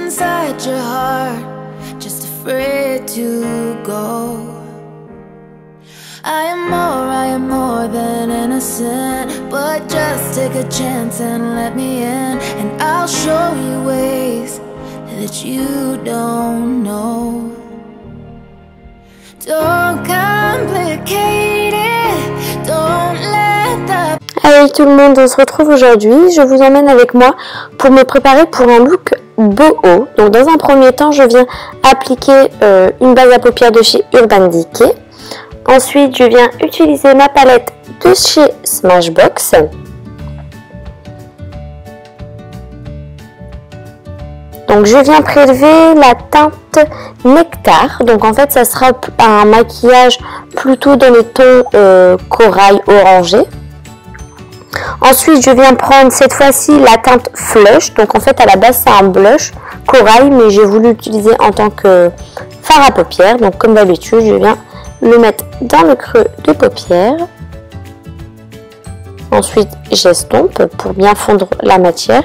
inside your heart, just afraid to go. I am more than innocent, but just take a chance and let me in, and I'll show you ways that you don't know. Don't complicate it, don't let the... Allez tout le monde, on se retrouve aujourd'hui. Je vous emmène avec moi pour me préparer pour un look boho. Donc dans un premier temps, je viens appliquer une base à paupières de chez Urban Decay. Ensuite, je viens utiliser ma palette de chez Smashbox. Donc je viens prélever la teinte Nectar. Donc en fait, ça sera un maquillage plutôt dans les tons corail orangé. Ensuite, je viens prendre cette fois-ci la teinte Flush. Donc en fait, à la base, c'est un blush corail, mais j'ai voulu l'utiliser en tant que fard à paupières. Donc comme d'habitude, je viens le mettre dans le creux de paupière. Ensuite, j'estompe pour bien fondre la matière.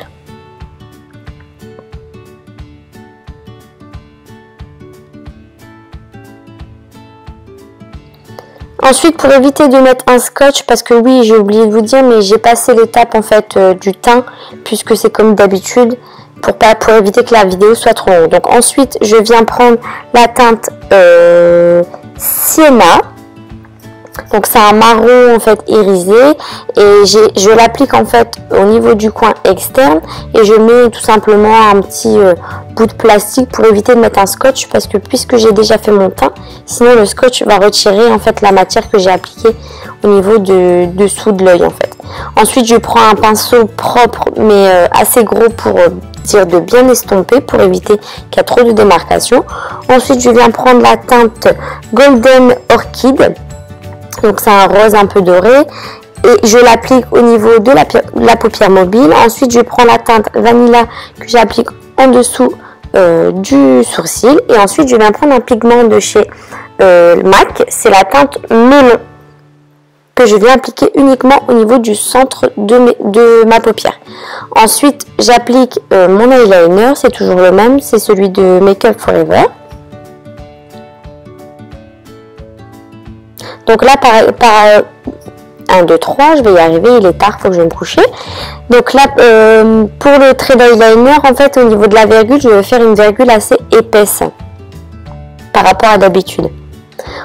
Ensuite, pour éviter de mettre un scotch, parce que oui, j'ai oublié de vous dire, mais j'ai passé l'étape en fait du teint, puisque c'est comme d'habitude, pour éviter que la vidéo soit trop longue. Donc ensuite, je viens prendre la teinte Sienna. Donc c'est un marron en fait irisé, et je l'applique en fait au niveau du coin externe, et je mets tout simplement un petit bout de plastique pour éviter de mettre un scotch, parce que puisque j'ai déjà fait mon teint, sinon le scotch va retirer en fait la matière que j'ai appliquée au niveau de dessous de l'œil en fait. Ensuite, je prends un pinceau propre mais assez gros pour dire de bien estomper, pour éviter qu'il y ait trop de démarcation. Ensuite, je viens prendre la teinte Golden Orchid. Donc c'est un rose un peu doré, et je l'applique au niveau de la paupière mobile. Ensuite, je prends la teinte Vanilla que j'applique en dessous du sourcil, et ensuite je viens prendre un pigment de chez MAC, c'est la teinte Melon, que je viens appliquer uniquement au niveau du centre de ma paupière. Ensuite, j'applique mon eyeliner, c'est toujours le même, c'est celui de Make Up For Ever. Donc là, par 1, 2, 3, je vais y arriver, il est tard, faut que je vais me coucher. Donc là, pour le trait d'eyeliner, en fait, au niveau de la virgule, je vais faire une virgule assez épaisse par rapport à d'habitude.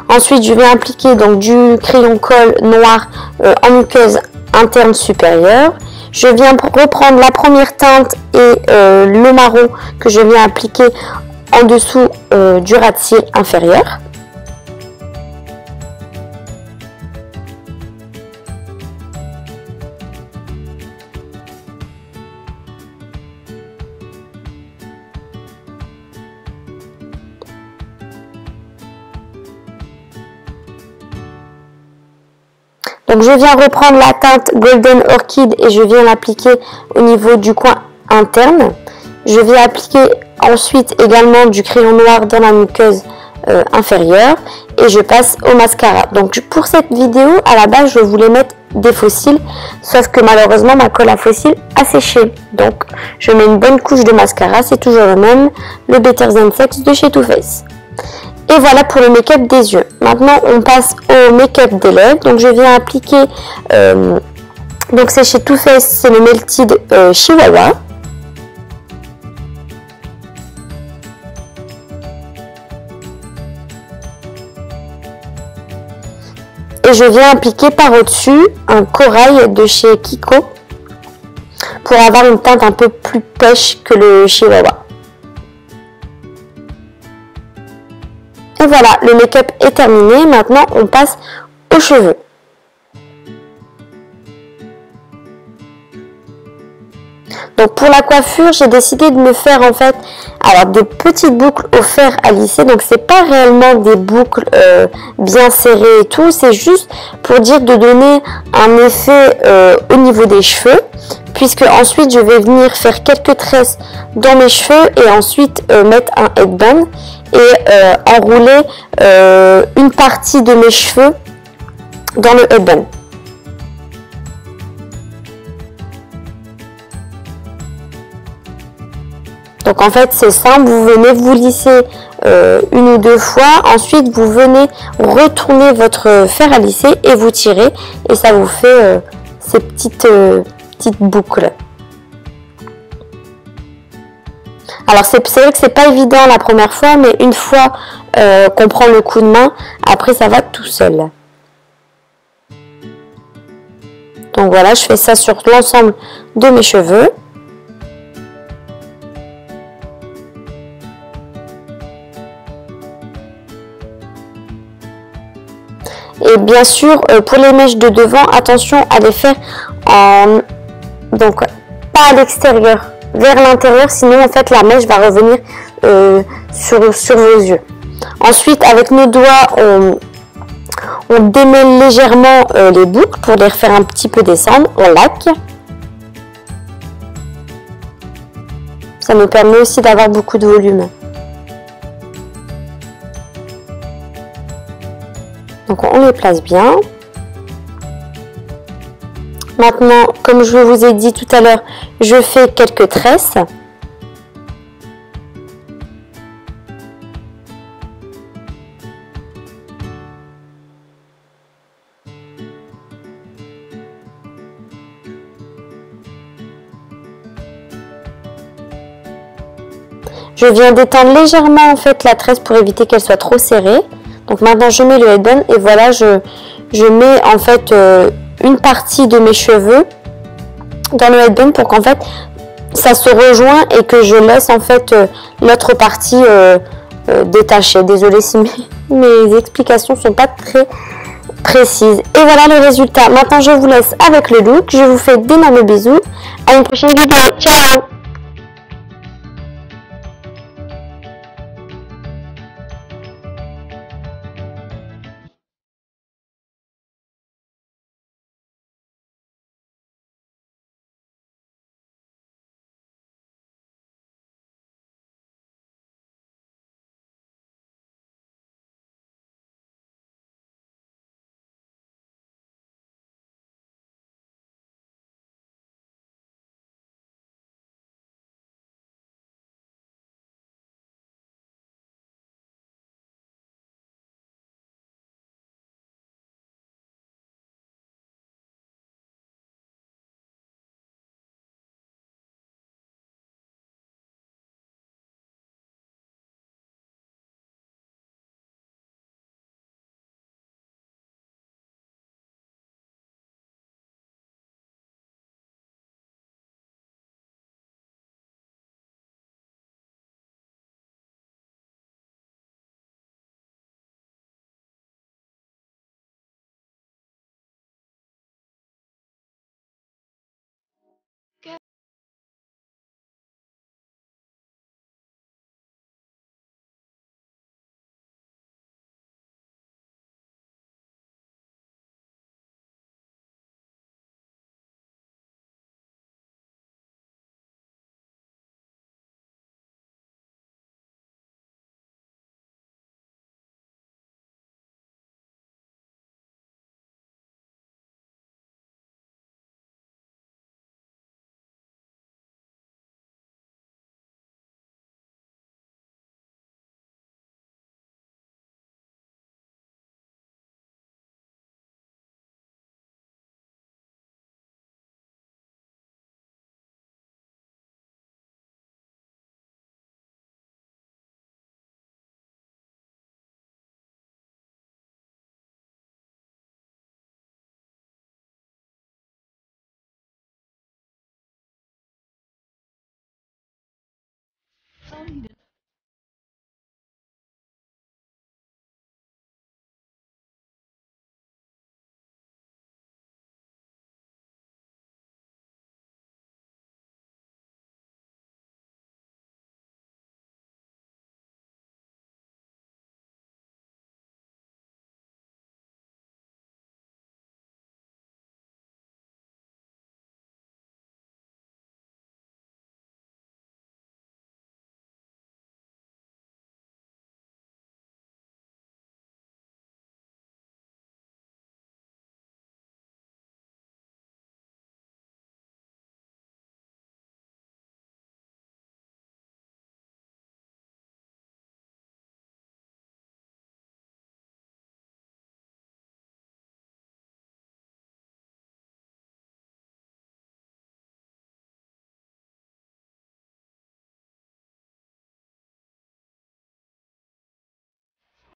Ensuite, je vais appliquer donc du crayon colle noir en muqueuse interne supérieure. Je viens reprendre la première teinte et le marron que je viens appliquer en dessous du ras de cils inférieur. Donc je viens reprendre la teinte Golden Orchid et je viens l'appliquer au niveau du coin interne. Je viens appliquer ensuite également du crayon noir dans la muqueuse inférieure, et je passe au mascara. Donc pour cette vidéo, à la base, je voulais mettre des faux cils, sauf que malheureusement ma colle à faux cils a séché. Donc je mets une bonne couche de mascara, c'est toujours le même, le Better Than Sex de chez Too Faced. Et voilà pour le make-up des yeux. Maintenant, on passe au make-up des lèvres. Donc, je viens appliquer, donc c'est chez Too Faced, c'est le Melted Chihuahua. Et je viens appliquer par au-dessus un corail de chez Kiko pour avoir une teinte un peu plus pêche que le Chihuahua. Et voilà, le make-up est terminé. Maintenant, on passe aux cheveux. Donc pour la coiffure, j'ai décidé de me faire en fait des petites boucles au fer à lisser. Donc c'est pas réellement des boucles bien serrées et tout, c'est juste pour dire de donner un effet au niveau des cheveux, puisque ensuite je vais venir faire quelques tresses dans mes cheveux et ensuite mettre un headband et enrouler une partie de mes cheveux dans le headband. Donc en fait c'est simple, vous venez vous lisser une ou deux fois, ensuite vous venez retourner votre fer à lisser et vous tirez et ça vous fait ces petites boucles. Alors c'est vrai que c'est pas évident la première fois, mais une fois qu'on prend le coup de main, après ça va tout seul. Donc voilà, je fais ça sur l'ensemble de mes cheveux. Et bien sûr, pour les mèches de devant, attention à les faire donc pas à l'extérieur, vers l'intérieur, sinon en fait la mèche va revenir sur vos yeux. Ensuite, avec nos doigts, on démêle légèrement les boucles pour les refaire un petit peu descendre. On laque. Ça nous permet aussi d'avoir beaucoup de volume. Donc on les place bien. Maintenant, comme je vous ai dit tout à l'heure, je fais quelques tresses. Je viens d'étendre légèrement en fait la tresse pour éviter qu'elle soit trop serrée. Donc maintenant je mets le headband et voilà, je mets en fait une partie de mes cheveux dans le headband pour qu'en fait ça se rejoint et que je laisse en fait l'autre partie détachée. Désolée si mes explications sont pas très précises. Et voilà le résultat. Maintenant je vous laisse avec le look. Je vous fais d'énormes bisous. À une prochaine vidéo. Ciao!